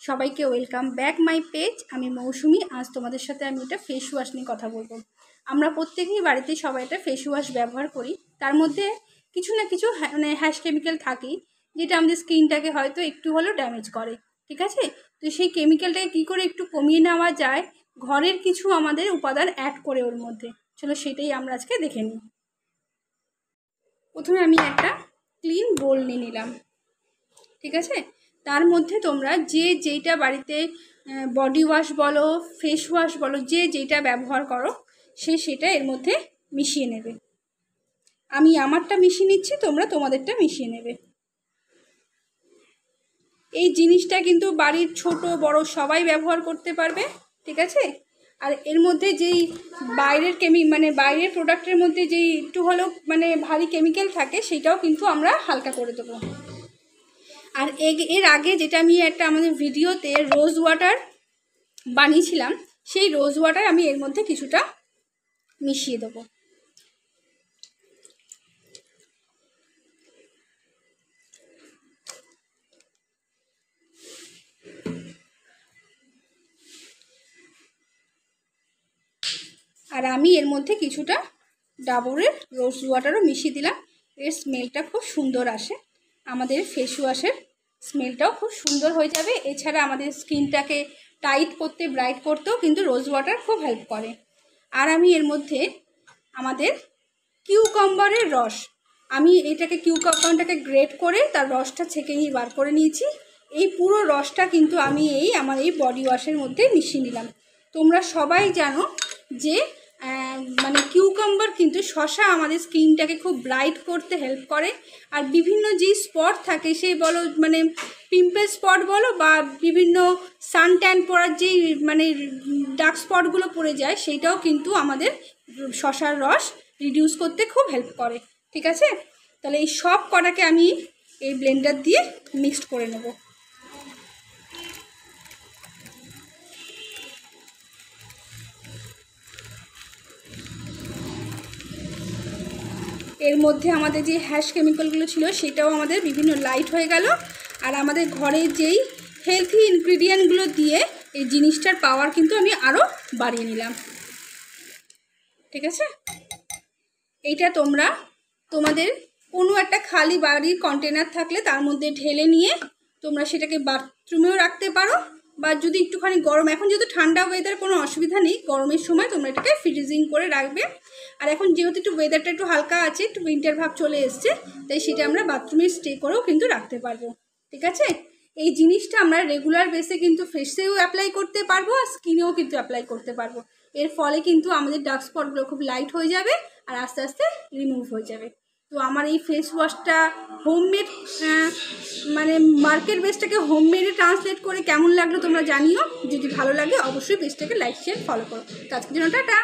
সবাইকে welcome back my page. আমি মৌসুমি। আজ তোমাদের সাথে আমি এটা ফেস ওয়াশ নিয়ে কথা বলবো। আমরা প্রত্যেকেই বাড়িতে সবাই এটা ফেস ওয়াশ ব্যবহার করি। তার মধ্যে কিছু না কিছু মানে হ্যাশ কেমিক্যাল থাকেই, যেটা আমাদের স্কিনটাকে হয়তো একটু হলেও ড্যামেজ করে। ঠিক আছে, তো সেই কেমিক্যালটাকে কী করে একটু কমিয়ে নেওয়া যায়, ঘরের কিছু আমাদের উপাদান অ্যাড করে ওর মধ্যে, চলো সেটাই আমরা আজকে দেখে নিই। প্রথমে আমি একটা ক্লিন বোল নিয়ে নিলাম। ঠিক আছে, তার মধ্যে তোমরা যে যেইটা বাড়িতে বডি ওয়াশ বলো, ফেস ওয়াশ বলো, যে যেইটা ব্যবহার করো সেটা এর মধ্যে মিশিয়ে নেবে। আমি আমারটা মিশিয়ে নিচ্ছি, তোমরা তোমাদেরটা মিশিয়ে নেবে। এই জিনিসটা কিন্তু বাড়ির ছোট বড় সবাই ব্যবহার করতে পারবে। ঠিক আছে, আর এর মধ্যে যেই বাইরের বাইরের প্রোডাক্টের মধ্যে যেই একটু হলেও ভারী কেমিক্যাল থাকে, সেটাও কিন্তু আমরা হালকা করে দেবো। আর এর আগে যেটা আমি একটা আমাদের ভিডিওতে রোজ ওয়াটার বানিয়েছিলাম, সেই রোজ ওয়াটার আমি এর মধ্যে কিছুটা মিশিয়ে দেবো। আর আমি এর মধ্যে কিছুটা ডাবরের রোজ ওয়াটারও মিশিয়ে দিলাম। এর স্মেলটা খুব সুন্দর আসে, আমাদের ফেস ওয়াশের স্মেলটাও খুব সুন্দর হয়ে যাবে। এছাড়া আমাদের স্কিনটাকে টাইট করতে, ব্রাইট করতেও কিন্তু রোজ ওয়াটার খুব হেল্প করে। আর আমি এর মধ্যে আমাদের কিউকাম্বারের রস, আমি এটাকে কিউকাম্বারটাকে গ্রেট করে তার রসটা ছেঁকে নিয়ে বার করে নিয়েছি। এই পুরো রসটা কিন্তু আমি আমার এই বডি ওয়াশের মধ্যে মিশিয়ে নিলাম। তোমরা সবাই জানো যে কিউকাম্বার কিন্তু শসা আমাদের স্কিনটাকে খুব ব্রাইট করতে হেল্প করে। আর বিভিন্ন যে স্পট থাকে, সেই বলো পিম্পল স্পট বলো বা বিভিন্ন সানট্যান পড়ার যেই ডার্ক স্পটগুলো পড়ে যায়, সেইটাও কিন্তু আমাদের শসার রস রিডিউস করতে খুব হেল্প করে। ঠিক আছে, তাহলে এই সব কটাকে আমি এই ব্লেন্ডার দিয়ে মিক্সড করে নেব। এর মধ্যে আমাদের যে হ্যাশ কেমিক্যালগুলো ছিল সেটাও আমাদের বিভিন্ন লাইট হয়ে গেল। আর আমাদের ঘরে যেই হেলথি ইনগ্রিডিয়েন্টগুলো দিয়ে এই জিনিসটার পাওয়ার কিন্তু আমি আরও বাড়িয়ে নিলাম। ঠিক আছে, এইটা তোমরা তোমাদের কোনো একটা খালি বাড়ির কন্টেনার থাকলে তার মধ্যে ঢেলে নিয়ে তোমরা সেটাকে বাথরুমেও রাখতে পারো, বা যদি একটুখানি গরম, এখন যেহেতু ঠান্ডা ওয়েদার কোনো অসুবিধা নেই, গরমের সময় তোমরা এটাকে ফ্রিজিং করে রাখবে। আর এখন যেহেতু একটু ওয়েদারটা একটু হালকা আছে, একটু উইন্টার ভাব চলে এসছে, তাই সেটা আমরা বাথরুমে স্টে করেও কিন্তু রাখতে পারবো। ঠিক আছে, এই জিনিসটা আমরা রেগুলার বেসে কিন্তু ফেসেও অ্যাপ্লাই করতে পারবো, আর স্কিনেও কিন্তু অ্যাপ্লাই করতে পারবো। এর ফলে কিন্তু আমাদের ডার্ক স্পটগুলো খুব লাইট হয়ে যাবে আর আস্তে আস্তে রিমুভ হয়ে যাবে। তো আমার এই ফেস ওয়াশটা হোমমেড মার্কেট বেসটাকে হোমমেডে ট্রান্সলেট করে কেমন লাগলো তোমরা জানিও। যদি ভালো লাগে অবশ্যই পেজটাকে লাইক, শেয়ার, ফলো করো। তো আজকের জন্য টাটা।